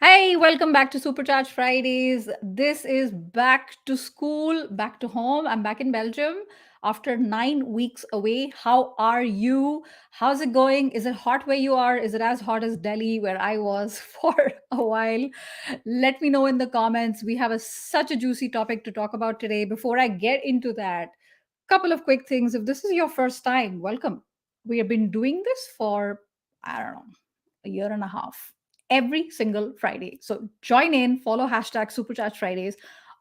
Hey, welcome back to Supercharged Fridays. This is back to school, back to home. I'm back in Belgium after 9 weeks away. How are you? How's it going? Is it hot where you are? Is it as hot as Delhi, where I was for a while? Let me know in the comments. We have such a juicy topic to talk about today. Before I get into that, couple of quick things. If this is your first time, welcome. We have been doing this for, I don't know, a year and a half every single Friday. So join in, follow hashtag Supercharged Fridays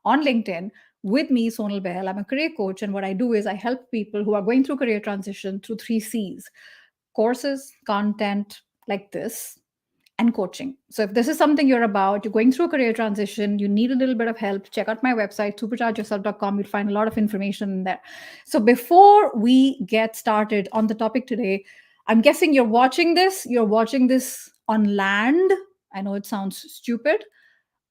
on LinkedIn with me, Sonal Behel. I'm a career coach, and what I do is I help people who are going through career transition through 3 C's: courses, content like this, and coaching. So if this is something you're about, you're going through a career transition, you need a little bit of help, check out my website, superchargeyourself.com. You'll find a lot of information in there. So before we get started on the topic today, I'm guessing you're watching this on land. I know it sounds stupid.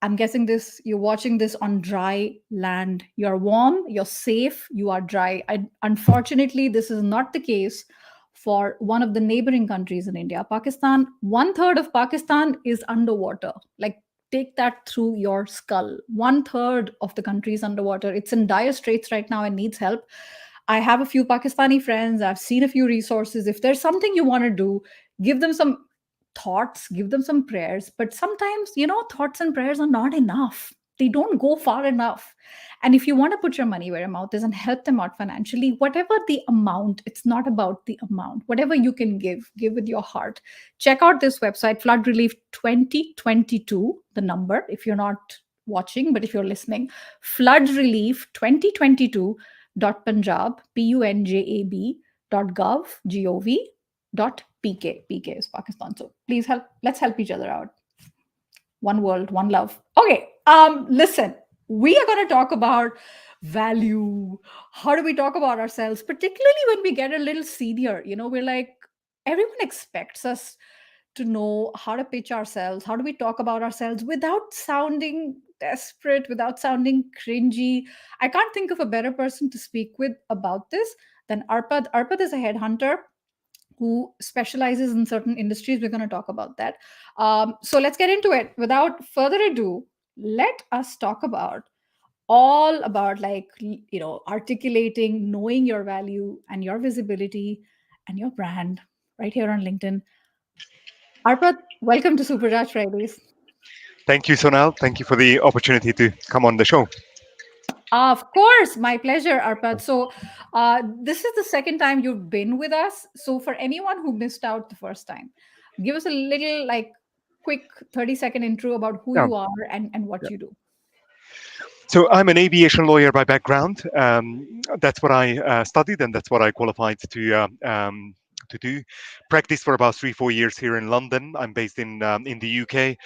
I'm guessing you're watching this on dry land. You're warm, you're safe, you are dry. Unfortunately, this is not the case for one of the neighboring countries in India, Pakistan. One third of Pakistan is underwater. Like, take that through your skull. One third of the country is underwater. It's in dire straits right now and needs help. I have a few Pakistani friends. I've seen a few resources. If there's something you want to do, give them some thoughts, give them some prayers. But sometimes, thoughts and prayers are not enough. They don't go far enough. And if you want to put your money where your mouth is and help them out financially, whatever the amount, it's not about the amount. Whatever you can give with your heart. Check out this website, Flood Relief 2022, the number, if you're not watching, but if you're listening, Flood Relief 2022 .punjab, punjab .gov pk is Pakistan. So please let's help each other out. One world, one love. Okay, listen, we are going to talk about value. How do we talk about ourselves, particularly when we get a little senior? We're like, everyone expects us to know how to pitch ourselves. How do we talk about ourselves without sounding desperate, without sounding cringy? I can't think of a better person to speak with about this than Arpad. Arpad is a headhunter who specializes in certain industries. We're going to talk about that. So let's get into it. Without further ado, let us talk about all about, like, articulating, knowing your value and your visibility and your brand right here on LinkedIn. Arpad, welcome to Supercharged Fridays. Thank you, Sonal. Thank you for the opportunity to come on the show. Of course, my pleasure, Arpad. So, this is the second time you've been with us. So, for anyone who missed out the first time, give us a little, like, quick 30-second intro about who Yeah, you are and what yeah. you do. So I'm an aviation lawyer by background. That's what I studied, and that's what I qualified to do. Practiced for about 3-4 years here in London. I'm based in the UK.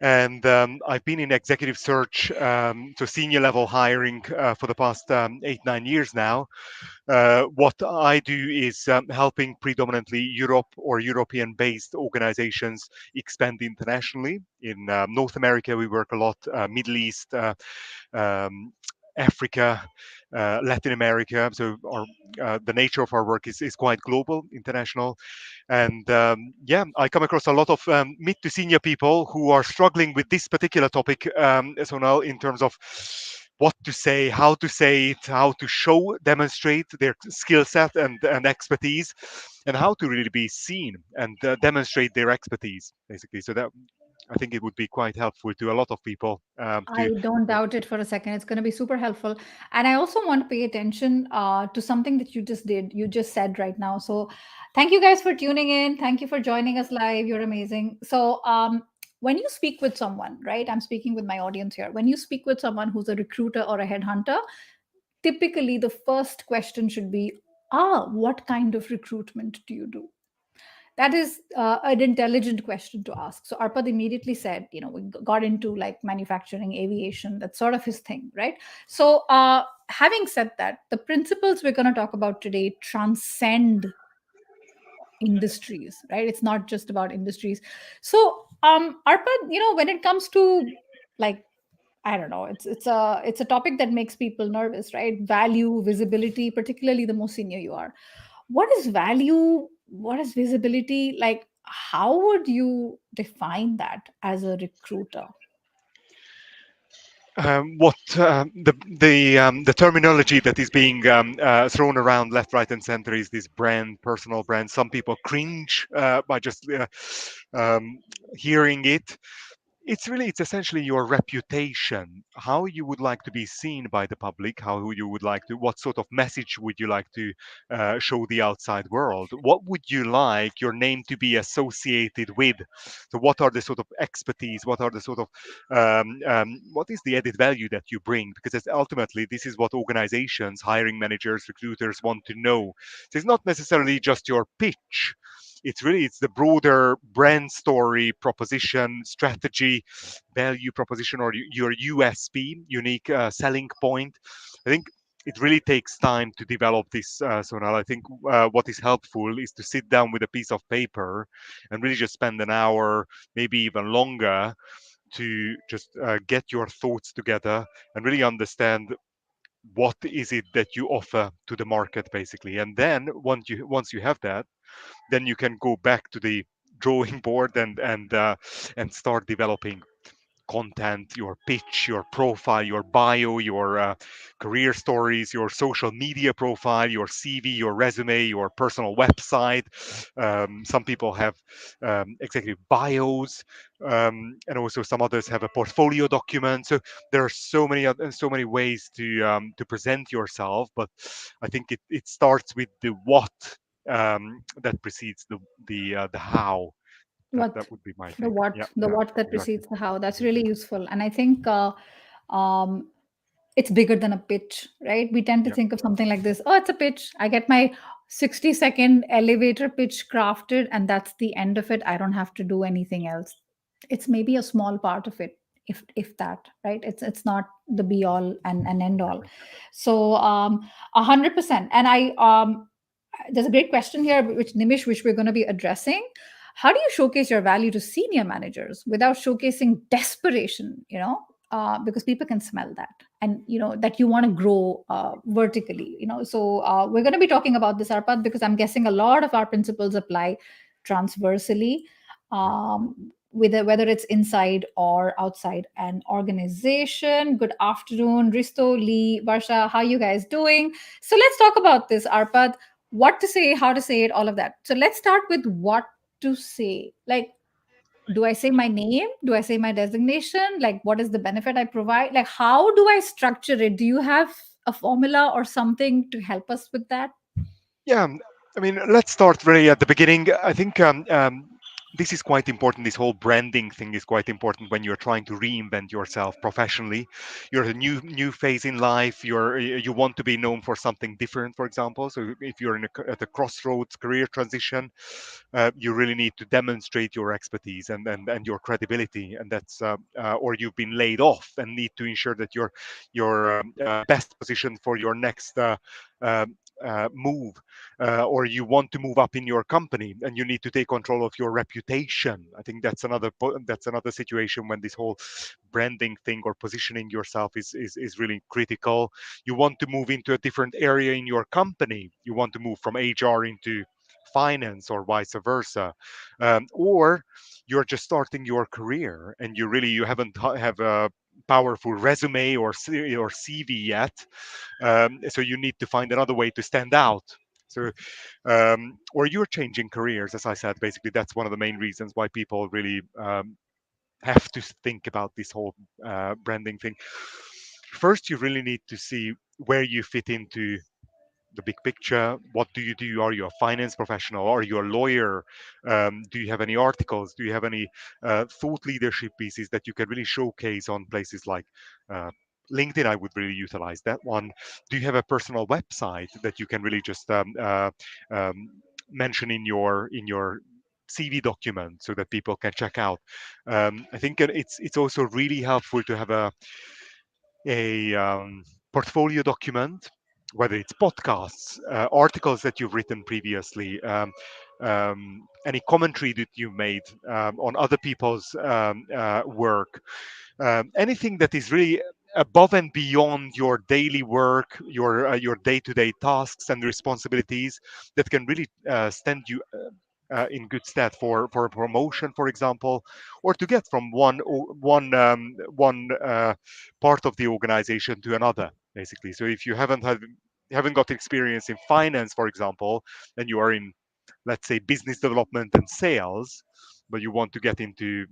And I've been in executive search, so senior level hiring for the past 8-9 years now. What I do is helping predominantly Europe or European based organizations expand internationally. In North America, we work a lot, Middle East, um, Africa, Latin America. So the nature of our work is quite global, international. And yeah, I come across a lot of mid to senior people who are struggling with this particular topic, so now in terms of what to say, how to say it, how to demonstrate their skill set and expertise, and how to really be seen and demonstrate their expertise, basically. So that I think it would be quite helpful to a lot of people to. I don't doubt it for a second. It's going to be super helpful. And I also want to pay attention to something that you just did, you just said right now. So thank you guys for tuning in. Thank you for joining us live. You're amazing. So, when you speak with someone, right? I'm speaking with my audience here. When you speak with someone who's a recruiter or a headhunter, typically the first question should be, what kind of recruitment do you do? That is an intelligent question to ask. So Arpad immediately said, we got into, like, manufacturing, aviation. That's sort of his thing, right? So, having said that, the principles we're going to talk about today transcend industries, right? It's not just about industries. So, Arpad, when it comes to, like, I don't know, it's a topic that makes people nervous, right? Value, visibility, particularly the more senior you are. What is value? What is visibility? Like, How would you define that as a recruiter? What the terminology that is being thrown around left, right, and center is this brand, personal brand. Some people cringe by just um, hearing it. It's essentially your reputation, how you would like to be seen by the public, how you would like to, what sort of message would you like to show the outside world, what would you like your name to be associated with. So what are the sort of expertise, what are the sort of what is the added value that you bring, because ultimately this is what organizations, hiring managers, recruiters want to know. So it's not necessarily just your pitch, it's the broader brand story, proposition, strategy, value proposition, or your USP, unique selling point. I think it really takes time to develop this, Sonal. I think what is helpful is to sit down with a piece of paper and really just spend an hour, maybe even longer, to just get your thoughts together and really understand what is it that you offer to the market, basically. And then once you have that, then you can go back to the drawing board and start developing content, your pitch, your profile, your bio, your career stories, your social media profile, your CV, your resume, your personal website. Some people have executive bios, and also some others have a portfolio document. So there are so many ways to present yourself, but I think it starts with the what that precedes the how. That What would be my the take. what Yeah, the yeah, what that exactly. precedes the how, that's Exactly. really useful. And I think um, it's bigger than a pitch, right? We tend to Yeah. think of something like this: oh, it's a pitch, I get my 60-second elevator pitch crafted, and that's the end of it, I don't have to do anything else. It's maybe a small part of it, if that, right? It's not the be all and end all. Exactly. So 100%. And I there's a great question here, which Nimish, which we're going to be addressing. How do you showcase your value to senior managers without showcasing desperation? Because people can smell that, and that you want to grow vertically. So we're going to be talking about this, Arpad, because I'm guessing a lot of our principles apply transversely, Yeah. whether it's inside or outside an organization. Good afternoon, Risto, Lee, Varsha. How you guys doing? So let's talk about this, Arpad. What to say, how to say it, all of that. So let's start with what to say. Like, do I say my name? Do I say my designation? Like, what is the benefit I provide? Like, how do I structure it? Do you have a formula or something to help us with that? Yeah, I mean, let's start very at the beginning. I think this is quite important. This whole branding thing is quite important when you're trying to reinvent yourself professionally. You're a new phase in life. You want to be known for something different, for example. So if you're at a crossroads career transition, you really need to demonstrate your expertise and your credibility, and or you've been laid off and need to ensure that you're best positioned for your next move, or you want to move up in your company and you need to take control of your reputation. I think that's another situation when this whole branding thing or positioning yourself is really critical. You want to move into a different area in your company. You want to move from HR into finance or vice versa, or you're just starting your career and you haven't have a powerful resume or CV yet, so you need to find another way to stand out. So, or you're changing careers, as I said. Basically, that's one of the main reasons why people really have to think about this whole branding thing. First, you really need to see where you fit into the big picture. What do you do? Are you a finance professional? Are you a lawyer? Do you have any articles? Do you have any thought leadership pieces that you can really showcase on places like uh, LinkedIn? I would really utilize that one. Do you have a personal website that you can really just um, mention in your CV document so that people can check out? I think it's also really helpful to have a portfolio document, whether it's podcasts, articles that you've written previously, any commentary that you've made on other people's work, anything that is really above and beyond your daily work, your day-to-day tasks and responsibilities, that can really stand you in good stead for a promotion, for example, or to get from one part of the organization to another, basically. So if you haven't got experience in finance, for example, and you are in, let's say, business development and sales, but you want to get into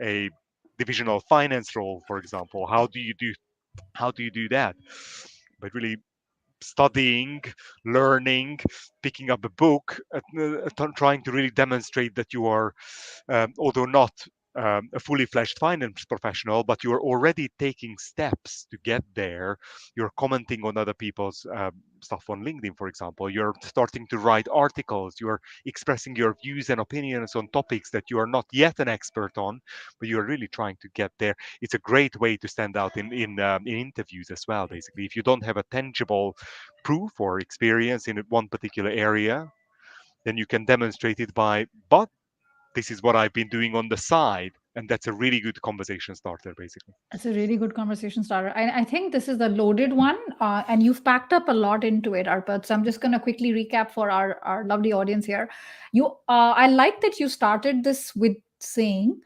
a divisional finance role, for example, how do you do that? But really studying, learning, picking up a book, trying to really demonstrate that you are, although not a fully fledged finance professional, but you're already taking steps to get there. You're commenting on other people's stuff on LinkedIn, for example. You're starting to write articles. You're expressing your views and opinions on topics that you are not yet an expert on, but you're really trying to get there. It's a great way to stand out in interviews as well. Basically, if you don't have a tangible proof or experience in one particular area, then you can demonstrate it by, but this is what I've been doing on the side. And that's a really good conversation starter, basically. It's a really good conversation starter. I think this is the loaded one, and you've packed up a lot into it, Arpad. So I'm just going to quickly recap for our lovely audience here. I like that you started this with saying,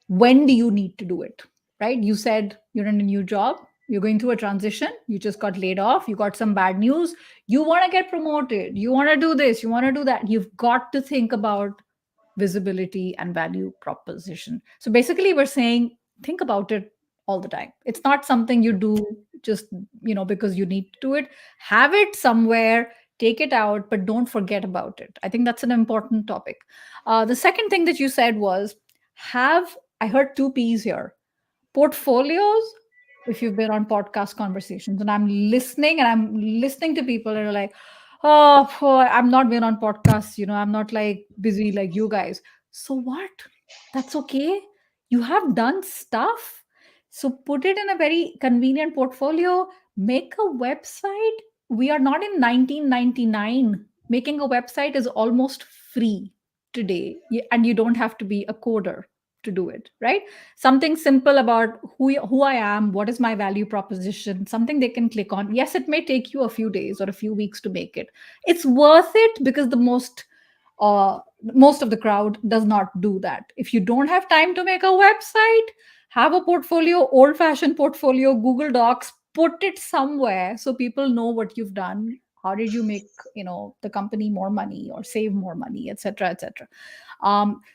when do you need to do it? Right? You said you're in a new job, you're going through a transition, you just got laid off, you got some bad news, you want to get promoted, you want to do this, you want to do that. You've got to think about visibility and value proposition. So basically, we're saying think about it all the time. It's not something you do just because you need to do it. Have it somewhere, take it out, but don't forget about it. I think that's an important topic. The second thing that you said was, have I heard two P's here: portfolios. If you've been on podcast conversations, and I'm listening to people and are like, oh boy, I'm not been on podcasts, I'm not like busy like you guys. So what? That's okay. You have done stuff, so put it in a very convenient portfolio. Make a website. We are not in 1999. Making a website is almost free today, and you don't have to be a coder to do it, right? Something simple about who I am, what is my value proposition, something they can click on. Yes, it may take you a few days or a few weeks to make it. It's worth it because most of the crowd does not do that. If you don't have time to make a website, have a portfolio, old fashioned portfolio, Google Docs, put it somewhere so people know what you've done. How did you make the company more money or save more money, etc., etc.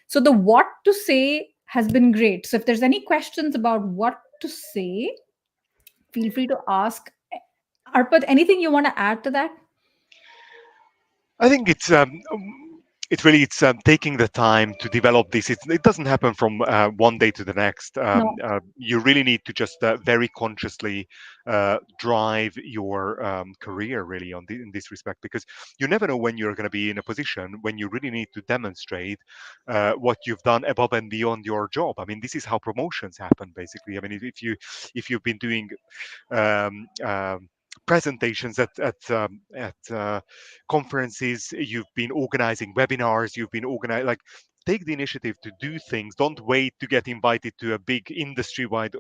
So the what to say has been great. So if there's any questions about what to say, feel free to ask. Arpad, anything you want to add to that? I think it's taking the time to develop this. It doesn't happen from one day to the next. No. You really need to just very consciously drive your career really in this respect, because you never know when you're going to be in a position when you really need to demonstrate what you've done above and beyond your job. I mean, this is how promotions happen, basically. I mean, if you've been doing presentations at conferences, you've been organizing webinars, you've been organizing, like, take the initiative to do things. Don't wait to get invited to a big industry-wide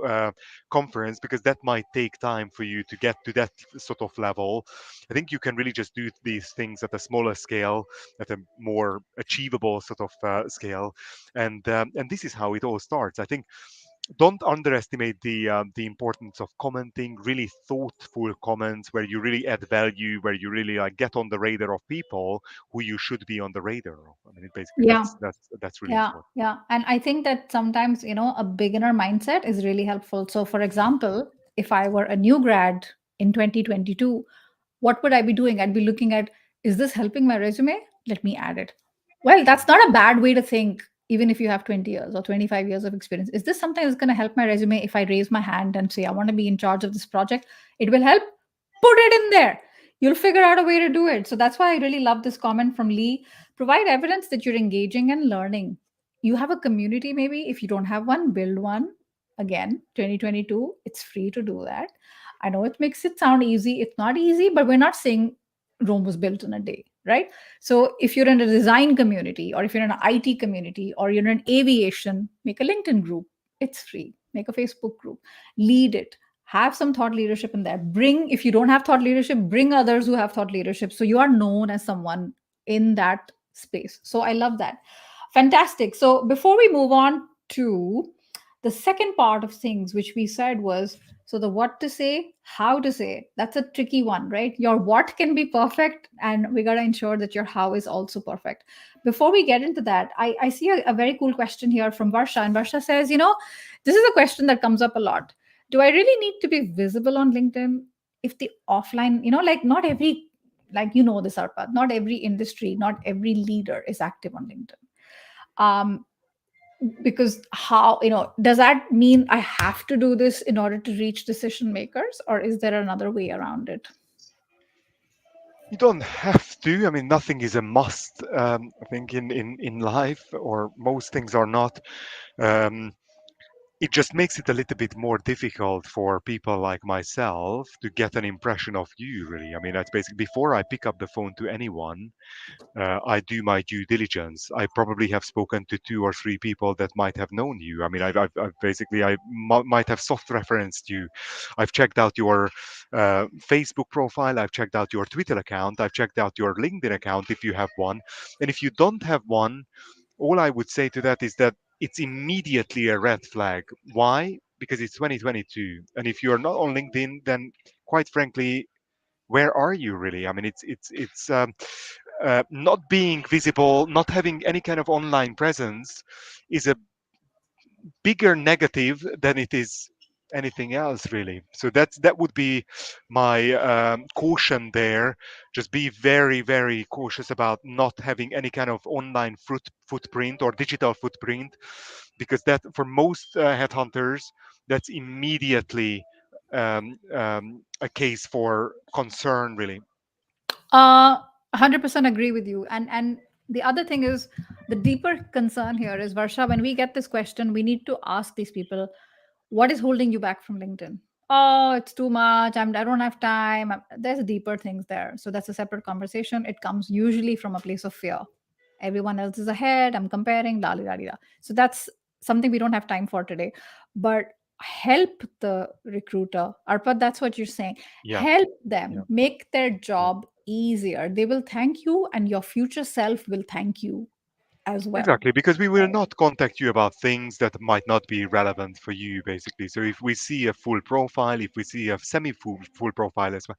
conference, because that might take time for you to get to that sort of level. I think you can really just do these things at a smaller scale, at a more achievable sort of scale, and this is how it all starts. I think don't underestimate the importance of commenting, really thoughtful comments where you really add value, where you really like get on the radar of people who you should be on the radar of. I mean, basically Yeah. that's really Yeah, important. yeah. And I think that sometimes, a beginner mindset is really helpful. So, for example, if I were a new grad in 2022, what would I be doing? I'd be looking at, is this helping my resume? Let me add it. Well, that's not a bad way to think, even if you have 20 years or 25 years of experience. Is this something that's going to help my resume if I raise my hand and say, I want to be in charge of this project? It will help. Put it in there. You'll figure out a way to do it. So that's why I really love this comment from Lee. Provide evidence that you're engaging and learning. You have a community, maybe. If you don't have one, build one. Again, 2022, it's free to do that. I know it makes it sound easy. It's not easy, but we're not saying Rome was built in a day, right? So if you're in a design community, or if you're in an IT community, or you're in aviation, make a LinkedIn group. It's free. Make a Facebook group. Lead it. Have some thought leadership in there. Bring, if you don't have thought leadership, bring others who have thought leadership. So you are known as someone in that space. So I love that. Fantastic. So before we move on to the second part of things, which we said was, so the what to say, how to say, that's a tricky one, right? Your what can be perfect, and we got to ensure that your how is also perfect. Before we get into that, I see a very cool question here from Varsha. And Varsha says, this is a question that comes up a lot. Do I really need to be visible on LinkedIn if the offline, like not every, like this, Arpad, not every industry, not every leader is active on LinkedIn. Because how, does that mean I have to do this in order to reach decision makers, or is there another way around it? You don't have to. I mean, nothing is a must. I think in life, or most things are not. Um, it just makes it a little bit more difficult for people like myself to get an impression of you, really. I mean, that's basically before I pick up the phone to anyone, I do my due diligence. I probably have spoken to two or three people that might have known you. I mean, I've basically, might have soft referenced you. I've checked out your Facebook profile. I've checked out your Twitter account. I've checked out your LinkedIn account if you have one. And if you don't have one, all I would say to that is that it's immediately a red flag. Why? Because it's 2022. And if you're not on LinkedIn, then quite frankly, where are you really? I mean, it's not being visible, not having any kind of online presence is a bigger negative than it is anything else, really. So that would be my caution there. Just be very, very cautious about not having any kind of online footprint or digital footprint, because that for most headhunters, that's immediately a case for concern, really. 100% agree with you. And the other thing is, the deeper concern here is, Varsha, when we get this question, we need to ask these people, what is holding you back from LinkedIn? Oh, it's too much. I don't have time. There's deeper things there. So that's a separate conversation. It comes usually from a place of fear. Everyone else is ahead. I'm comparing, la la la la. So that's something we don't have time for today. But help the recruiter. Arpad, that's what you're saying. Yeah, Help yeah. them make their Yeah. job easier. They will thank you, and your future self will thank you as well. Exactly, because we will Right. not contact you about things that might not be relevant for you, basically. So if we see a full profile, if we see a semi-full profile as well,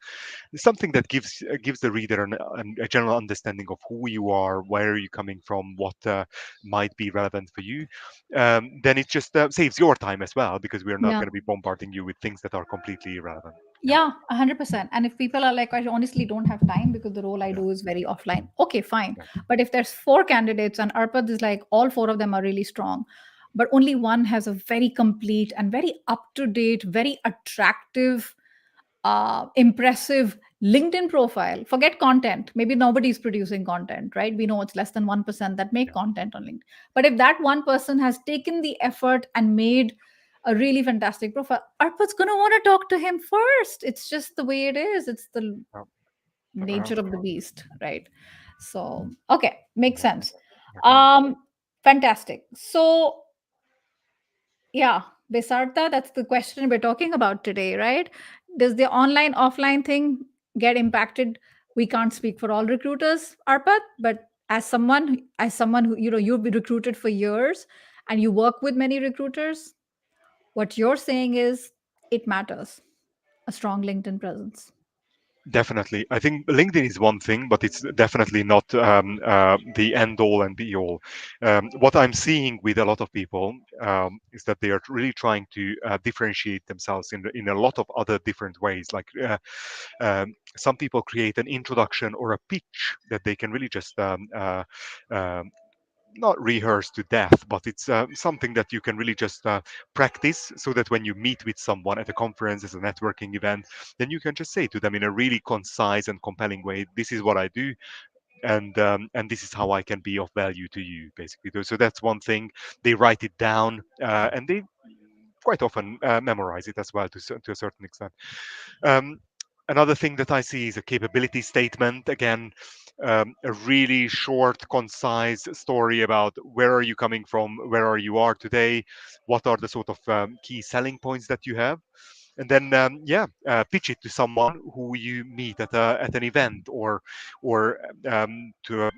something that gives the reader a general understanding of who you are, where are you coming from, what might be relevant for you, then it just saves your time as well, because we're not Yeah. going to be bombarding you with things that are completely irrelevant. Yeah, Yeah, 100%. And if people are like, I honestly don't have time because the role I yeah, do is very offline, okay, fine. yeah, But if there's four candidates and Arpad is like, all four of them are really strong, but only one has a very complete and very up to date, very attractive, impressive LinkedIn profile. Forget content. Maybe nobody's producing content, right? We know it's less than 1% that make yeah, content on LinkedIn. But if that one person has taken the effort and made a really fantastic profile, Arpad's going to want to talk to him first. It's just the way it is. It's the yeah, nature of the beast, right? So, okay, makes exactly, sense. exactly. Um, Fantastic. So, yeah, Besarta, that's the question we're talking about today, right? Does the online offline thing get impacted? We can't speak for all recruiters, Arpad, but as someone who, you've been recruited for years and you work with many recruiters, what you're saying is it matters, a strong LinkedIn presence. Definitely. I think LinkedIn is one thing, but it's definitely not the end all and be all. What I'm seeing with a lot of people is that they are really trying to differentiate themselves in a lot of other different ways. Like some people create an introduction or a pitch that they can really just um, not rehearse to death, but it's something that you can really just practice, so that when you meet with someone at a conference, as a networking event, then you can just say to them in a really concise and compelling way, this is what I do, and this is how I can be of value to you, basically. So that's one thing. They write it down, and they quite often memorize it as well to a certain extent. um, Another thing that I see is a capability statement. Again, a really short, concise story about where are you coming from, where are you are today, what are the sort of key selling points that you have, and then pitch it to someone who you meet at an event, or to a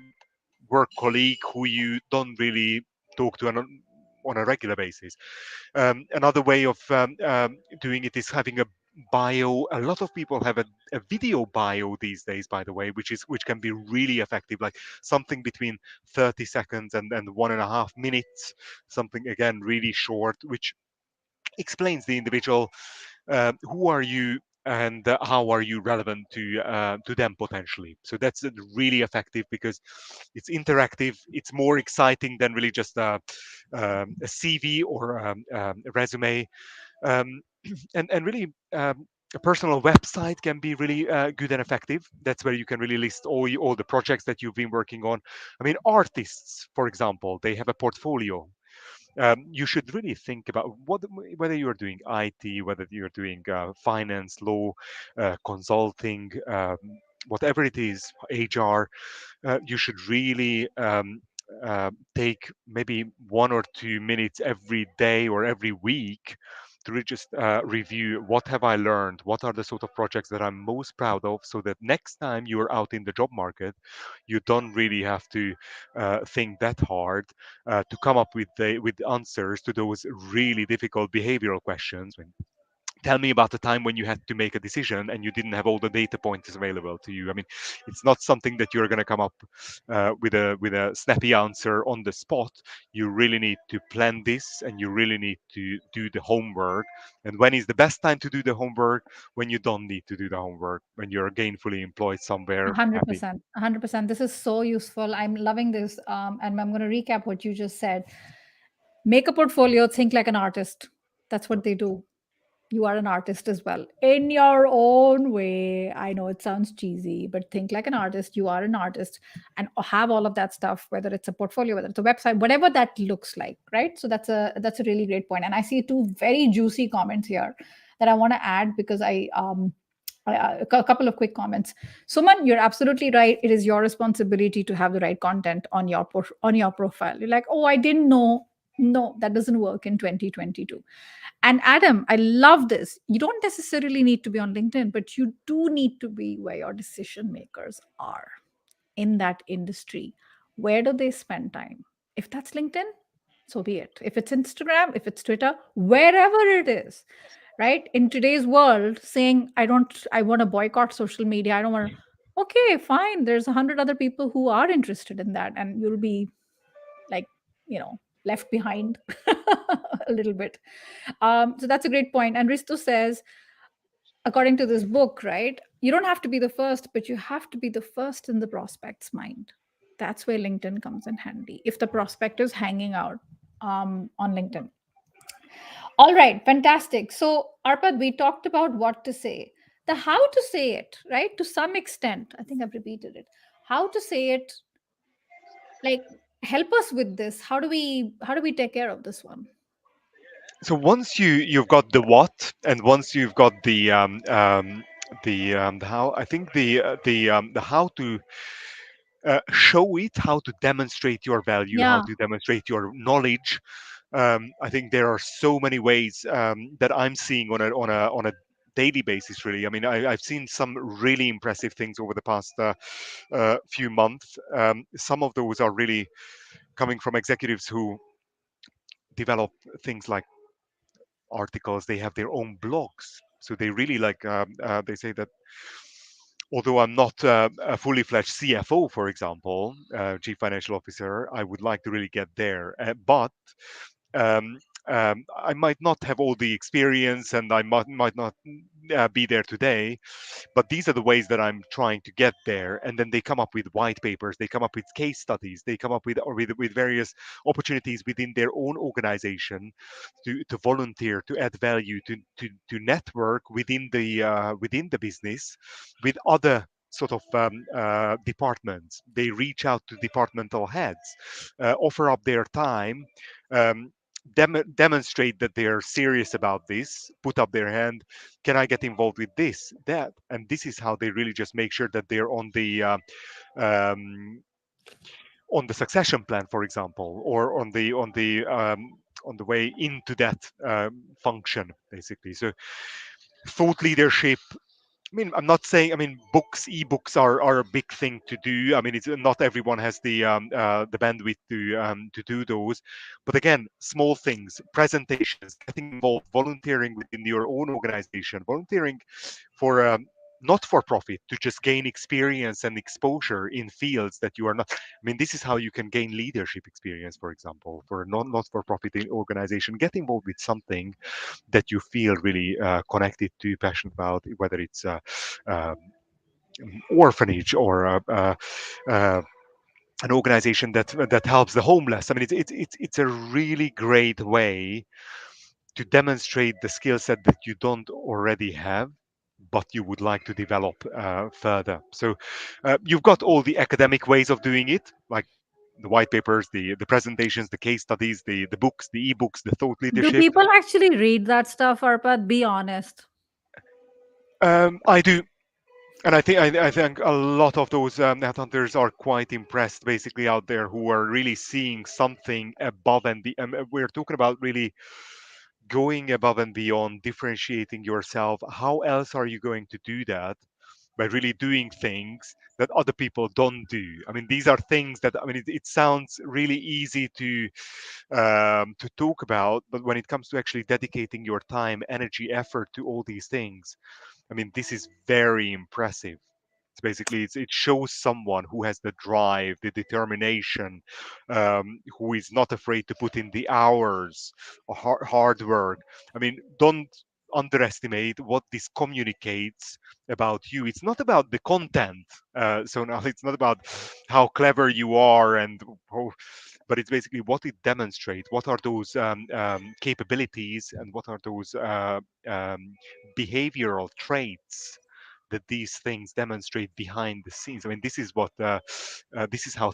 work colleague who you don't really talk to on a regular basis. Another way of doing it is having a bio. A lot of people have a video bio these days, by the way, which can be really effective, like something between 30 seconds and 1.5 minutes, something again really short, which explains the individual, who are you and how are you relevant to them potentially. So that's really effective because it's interactive. It's more exciting than really just a CV or a resume. um, and really, a personal website can be really good and effective. That's where you can really list all the projects that you've been working on. I mean, artists, for example, they have a portfolio. You should really think about whether you're doing IT, whether you're doing finance, law, consulting, whatever it is, HR. You should really take maybe 1 or 2 minutes every day or every week to really just review what have I learned, what are the sort of projects that I'm most proud of, so that next time you are out in the job market, you don't really have to think that hard to come up with answers to those really difficult behavioral questions. Tell me about the time when you had to make a decision and you didn't have all the data points available to you. I mean, it's not something that you're going to come up with a snappy answer on the spot. You really need to plan this, and you really need to do the homework. And when is the best time to do the homework? When you don't need to do the homework, when you're gainfully employed somewhere, happy. 100%. 100%. This is so useful. I'm loving this. And I'm going to recap what you just said. Make a portfolio, think like an artist. That's what they do. You are an artist as well in your own way. I know it sounds cheesy, but think like an artist. You are an artist, and have all of that stuff, whether it's a portfolio, whether it's a website, whatever that looks like, right? So that's a really great point. And I see two very juicy comments here that I want to add because a couple of quick comments. Suman, you're absolutely right. It is your responsibility to have the right content on on your profile. You're like, oh, I didn't know. No, that doesn't work in 2022. And Adam, I love this. You don't necessarily need to be on LinkedIn, but you do need to be where your decision makers are in that industry. Where do they spend time? If that's LinkedIn, so be it. If it's Instagram, if it's Twitter, wherever it is, right? In today's world, saying, I want to boycott social media, I don't want to, okay, fine. There's 100 other people who are interested in that, and you'll be like, left behind a little bit. So that's a great point. And Risto says, according to this book, right, you don't have to be the first, but you have to be the first in the prospect's mind. That's where LinkedIn comes in handy if the prospect is hanging out on LinkedIn. All right, fantastic. So, Arpad, we talked about what to say, the how to say it, right? To some extent, I think I've repeated it. How to say it, like, help us with this. How do we take care of this one? So once you've got the what, and once you've got the how, I think the how to show it, how to demonstrate your value, how Yeah, to demonstrate your knowledge. I think there are so many ways that I'm seeing on a daily basis. Really, I mean, I've seen some really impressive things over the past few months. Some of those are really coming from executives who develop things like articles. They have their own blogs, so they really like, they say that although I'm not a fully fledged CFO, for example, chief financial officer, I would like to really get there. But um, I might not have all the experience, and I might not be there today, but these are the ways that I'm trying to get there. And then they come up with white papers, they come up with case studies, they come up with various opportunities within their own organization to volunteer, to add value, to network within the business with other sort of departments. They reach out to departmental heads, offer up their time, um, demonstrate that they are serious about this, put up their hand. Can I get involved with this, that? And this is how they really just make sure that they're um, on the succession plan, for example, or on the way into that function, basically. So thought leadership, I mean, I'm not saying. I mean, books, are a big thing to do. I mean, it's not everyone has the bandwidth to do those. But again, small things, presentations, getting involved, volunteering within your own organization, volunteering for not for profit to just gain experience and exposure in fields that you are not. I mean, this is how you can gain leadership experience, for example, for a not for profit organization. Get involved with something that you feel really connected to, passionate about, whether it's um, orphanage or uh, an organization that helps the homeless. I mean, it's a really great way to demonstrate the skill set that you don't already have, but you would like to develop further. So you've got all the academic ways of doing it, like the white papers, the presentations, the case studies, the books, the ebooks, the thought Do leadership. people actually read that stuff, Arpad? Be honest. I do. And I think a lot of those headhunters are quite impressed, basically, out there, who are really seeing something above and we're talking about really going above and beyond, differentiating yourself. How else are you going to do that? By really doing things that other people don't do. I mean, these are things that, I mean, it sounds really easy to talk about, but when it comes to actually dedicating your time, energy, effort to all these things, I mean, this is very impressive. It's basically it shows someone who has the drive, the determination, who is not afraid to put in the hours, or hard work. I mean, don't underestimate what this communicates about you. It's not about the content. So now it's not about how clever you are but it's basically what it demonstrates. What are those capabilities, and what are those um, behavioral traits that these things demonstrate behind the scenes. I mean, this is how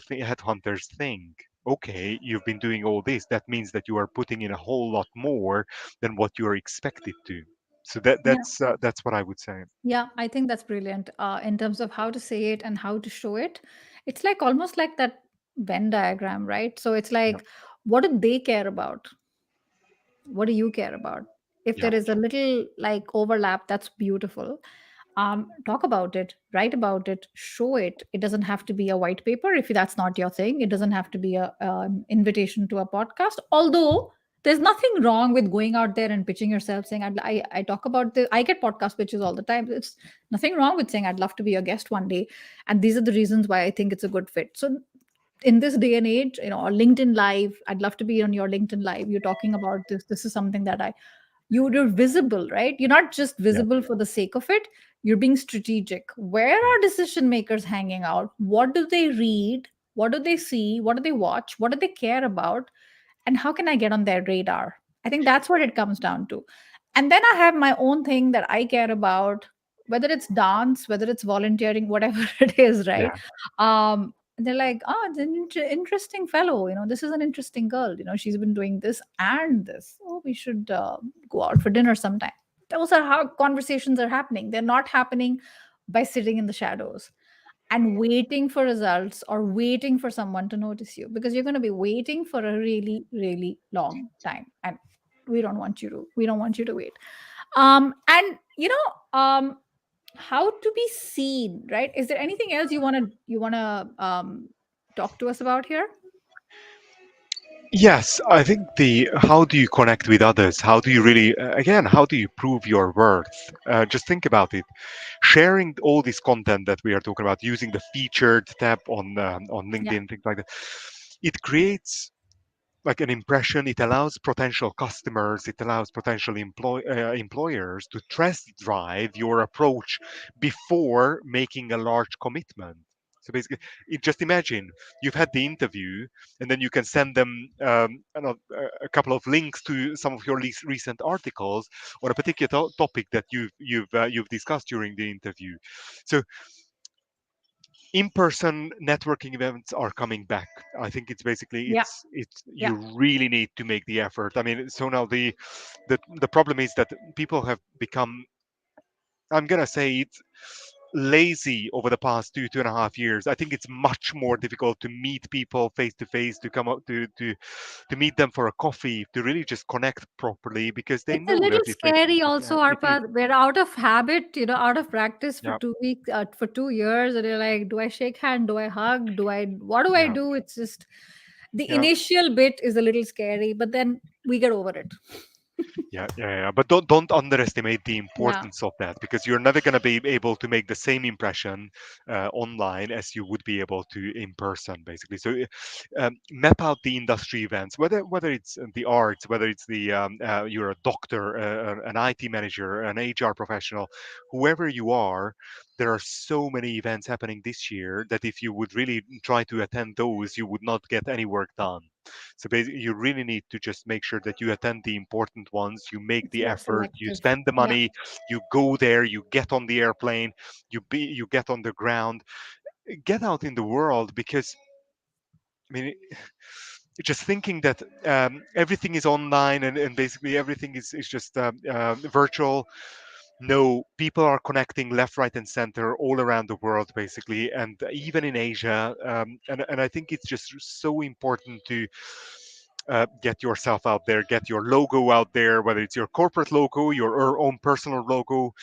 headhunters think. Okay, you've been doing all this. That means that you are putting in a whole lot more than what you are expected to. So Yeah. that's what I would say. Yeah, I think that's brilliant. In terms of how to say it and how to show it, it's like almost like that Venn diagram, right? So it's Yeah, like, what do they care about? What do you care about? If yeah, there is a little like overlap, that's beautiful. Talk about it, write about it, show it. It doesn't have to be a white paper if that's not your thing. It doesn't have to be a invitation to a podcast. Although there's nothing wrong with going out there and pitching yourself, saying I talk about the I get podcast pitches all the time. It's nothing wrong with saying I'd love to be your guest one day, and these are the reasons why I think it's a good fit. So in this day and age, or LinkedIn live, I'd love to be on your LinkedIn live. You're talking about this. This is something that you're visible, right? You're not just yeah, visible for the sake of it. You're being strategic. Where are decision makers hanging out? What do they read? What do they see? What do they watch? What do they care about? And how can I get on their radar? I think that's what it comes down to. And then I have my own thing that I care about, whether it's dance, whether it's volunteering, whatever it is, right? yeah, They're like, oh, it's an interesting fellow. This is an interesting girl. She's been doing this and this. Oh, we should go out for dinner sometime. Those are how conversations are happening. They're not happening by sitting in the shadows and waiting for results or waiting for someone to notice you, because you're going to be waiting for a really really long time, and we don't want you to wait. And how to be seen, right? Is there anything else you want to talk to us about here? yes. I think the how do you connect with others? How do you really again? How do you prove your worth? Just think about it. Sharing all this content that we are talking about, using the featured tab on Yeah. LinkedIn, things like that, it creates like an impression. It allows potential customers, it allows potential employers to test drive your approach before making a large commitment. So basically, just imagine you've had the interview, and then you can send them a couple of links to some of your least recent articles on a particular topic that you've discussed during the interview. So in-person networking events are coming back. I think it's basically Yeah. it's Yeah. you really need to make the effort. I mean, so now the problem is that people have become, I'm gonna say it, lazy over the past 2.5 years. I think it's much more difficult to meet people face to face, to come up to meet them for a coffee, to really just connect properly, because they It's a know little that if they, scary yeah, also, it is, Arpad. We're out of habit, out of practice for yeah, 2 weeks, for 2 years, and you're like, do I shake hand? Do I hug? What do I yeah. do? It's just the Yeah, initial bit is a little scary, but then we get over it. yeah. But don't underestimate the Yeah, importance of that, because you're never going to be able to make the same impression online as you would be able to in person, basically. So map out the industry events, whether it's the arts, whether it's the you're a doctor, an IT manager, an HR professional, whoever you are. There are so many events happening this year that if you would really try to attend those, you would not get any work done. So basically, you really need to just make sure that you attend the important ones, you make it's the more effort, you selective. spend the Yeah, money, you go there, you get on the airplane, you get on the ground, get out in the world. Because I mean, just thinking that everything is online, and basically everything is just virtual. No, people are connecting left, right, and center all around the world, basically, and even in Asia. And I think it's just so important to get yourself out there, get your logo out there, whether it's your corporate logo, your own personal logo,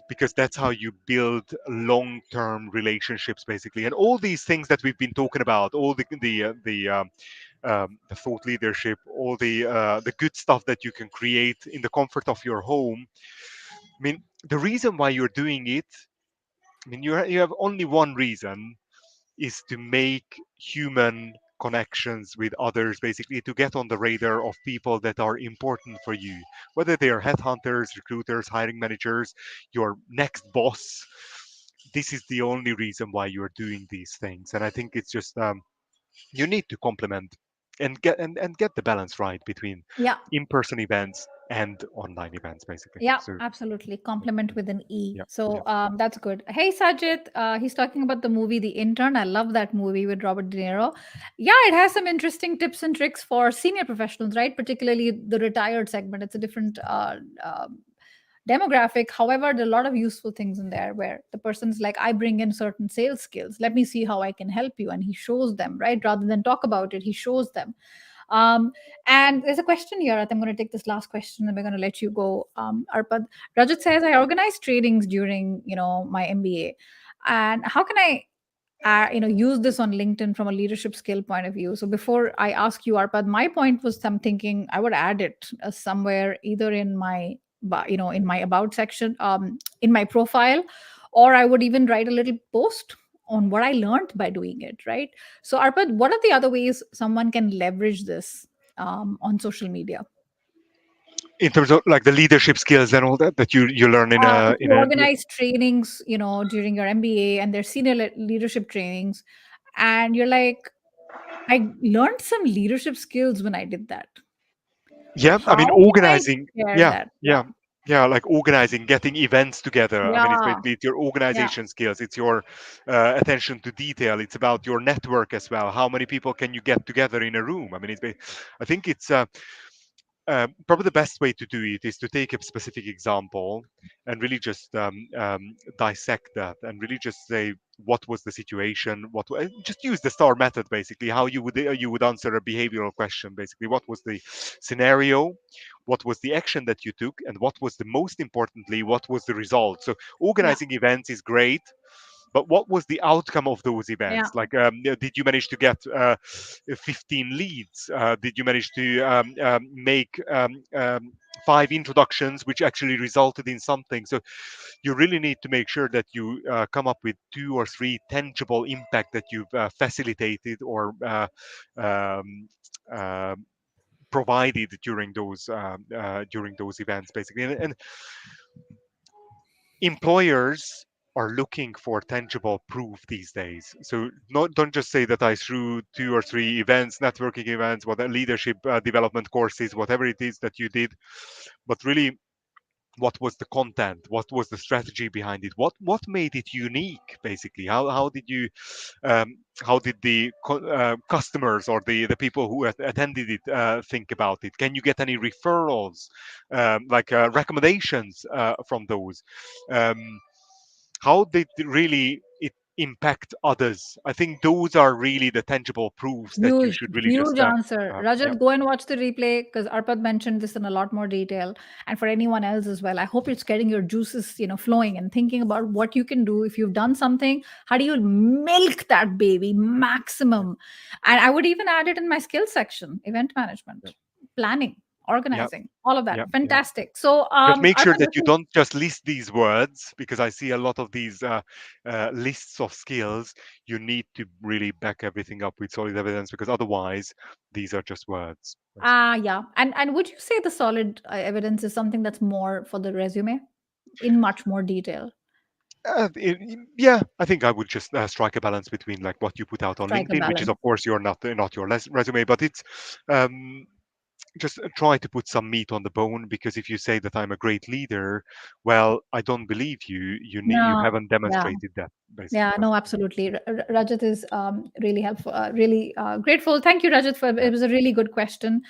because that's how you build long-term relationships, basically. And all these things that we've been talking about, all the thought leadership, all the good stuff that you can create in the comfort of your home. I mean, the reason why you're doing it, I mean, you have only one reason, is to make human connections with others, basically, to get on the radar of people that are important for you, whether they are headhunters, recruiters, hiring managers, your next boss. This is the only reason why you're doing these things. And I think it's just you need to complement and get the balance right between yeah. in-person events and online events, basically. Yeah, So absolutely. Compliment with an E. yeah, yeah. So that's good. Hey, Sajid, he's talking about the movie The Intern. I love that movie with Robert De Niro. Yeah, it has some interesting tips and tricks for senior professionals, right? Particularly the retired segment. It's a different demographic. However, there are a lot of useful things in there where the person's like, I bring in certain sales skills. Let me see how I can help you. And he shows them, right? Rather than talk about it, he shows them. Um, and there's a question here. I think I'm going to take this last question and we're going to let you go, Arpad. Rajat says, I organize trainings during, my MBA. And how can I use this on LinkedIn from a leadership skill point of view? So before I ask you, Arpad, my point was I'm thinking I would add it somewhere either in my in my about section, in my profile, or I would even write a little post on what I learned by doing it, right? So Arpad, what are the other ways someone can leverage this on social media? In terms of like the leadership skills and all that that you learn in If a you yeah. organize trainings, during your MBA and their senior leadership trainings, and you're like, I learned some leadership skills when I did that. Yeah, I How mean can I organizing. share Yeah, that? Yeah. yeah, yeah. Like organizing, getting events together. I mean, it's Yeah. basically it's your Yeah. organization skills. It's your attention to detail. It's about your network as well. How many people can you get together in a room? I mean, I think it's probably the best way to do it is to take a specific example and really just dissect that and really just say what was the situation, just use the star method, basically how you would answer a behavioral question. Basically, what was the scenario, what was the action that you took, and what was the most importantly, what was the result. So Yeah. organizing events is great, but what was the outcome of those Yeah. events? Like, did you manage to get 15 leads? Did you manage to make 5 introductions which actually resulted in something? So you really need to make sure that you come up with 2 or 3 tangible impact that you've facilitated or um, uh, provided during those events, basically. And employers are looking for tangible proof these days. So don't just say that I threw 2 or 3 events, networking events, what leadership development courses, whatever it is that you did, but really, what was the content? What was the strategy behind it? What made it unique? Basically, how did the customers or the people who attended it think about it? Can you get any referrals, like recommendations from those? Um, how did really it impact others? I think those are really the tangible proofs that you Huge, should really huge just answer. yeah, Rajat, go and watch the replay because Arpad mentioned this in a lot more detail. And for anyone else as well, I hope it's getting your juices, flowing and thinking about what you can do if you've done something. How do you milk that baby yeah, maximum? And I would even add it in my skills section: event management, planning, yeah, organizing, all of that. yeah, yeah. Fantastic. So, Just make sure Arpad, that this you is don't just list these words, because I see a lot of these lists of skills. You need to really back everything up with solid evidence, because otherwise these are just words, basically. yeah. And would you say the solid evidence is something that's more for the resume in much more detail? Yeah, I think I would just strike a balance between like what you put out on Strike a LinkedIn, which is balance. of course you're not your resume, but it's um, just try to put some meat on the bone, because if you say that I'm a great leader, well, I don't believe you. You No, haven't yeah, demonstrated that, basically. yeah, no, absolutely. Rajat is really helpful, really grateful. Thank you, Rajat, for Yeah. it was a really good question.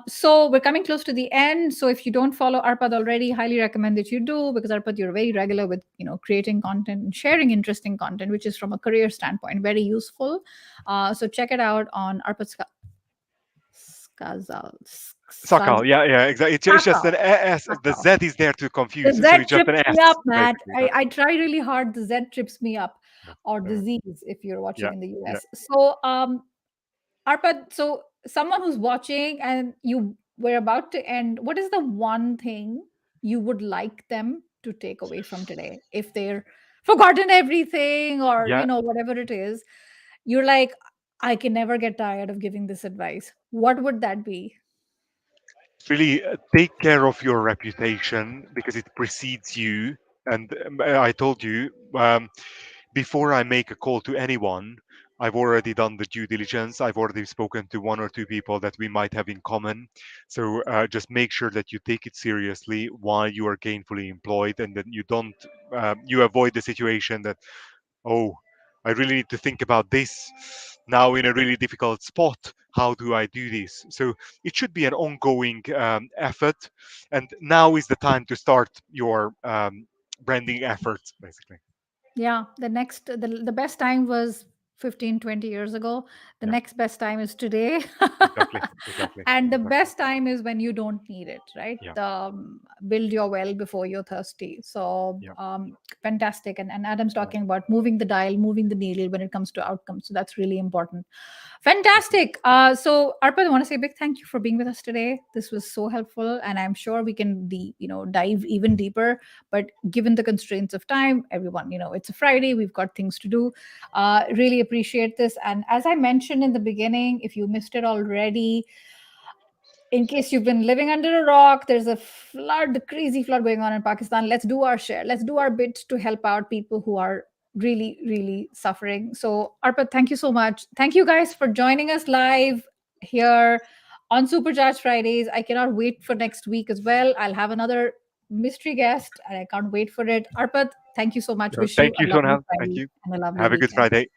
So we're coming close to the end. So if you don't follow Arpad already, highly recommend that you do because Arpad, you're very regular with creating content and sharing interesting content, which is from a career standpoint very useful. So check it out on Arpad Skazal. Sakal, yeah, yeah, exactly. It's just an S. The Sakal. Z is there to The confuse, so Z it's just an trips me S, up, Matt. basically. I try really hard. The Z trips me up, Yeah, or the yeah, Z's if you're yeah, watching in the yeah. US. So, Arpad, so someone who's watching and you were about to end, what is the one thing you would like them to take away from today? If they're forgotten everything or, Yeah. whatever it is, you're like, I can never get tired of giving this advice. What would that be? Really take care of your reputation, because it precedes you. And I told you, before I make a call to anyone, I've already done the due diligence. I've already spoken to one or two people that we might have in common. So just make sure that you take it seriously while you are gainfully employed, and that you don't, you avoid the situation that, oh, I really need to think about this now in a really difficult spot. How do I do this? So it should be an ongoing effort. And now is the time to start your branding efforts, basically. Yeah, the best time was 15, 20 years ago. The Yeah, next best time is today. exactly, exactly, And the exactly. best time is when you don't need it, right? Yeah, Build your well before you're thirsty. So yeah, fantastic. And Adam's yeah. talking about moving the dial, moving the needle when it comes to outcomes. So that's really important. Thank you. Fantastic. So Arpad, I want to say a big thank you for being with us today. This was so helpful, and I'm sure we can dive even deeper. But given the constraints of time, everyone, it's a Friday, we've got things to do. Really appreciate this. And as I mentioned in the beginning, if you missed it already, in case you've been living under a rock, there's a flood, crazy flood going on in Pakistan. Let's do our share. Let's do our bit to help out people who are really, really suffering. So, Arpad, thank you so much. Thank you guys for joining us live here on Supercharged Fridays. I cannot wait for next week as well. I'll have another mystery guest and I can't wait for it. Arpad, thank you so much. Wish you Thank a you, lovely Sonal. Thank Friday you. and a lovely Have a good weekend. Friday.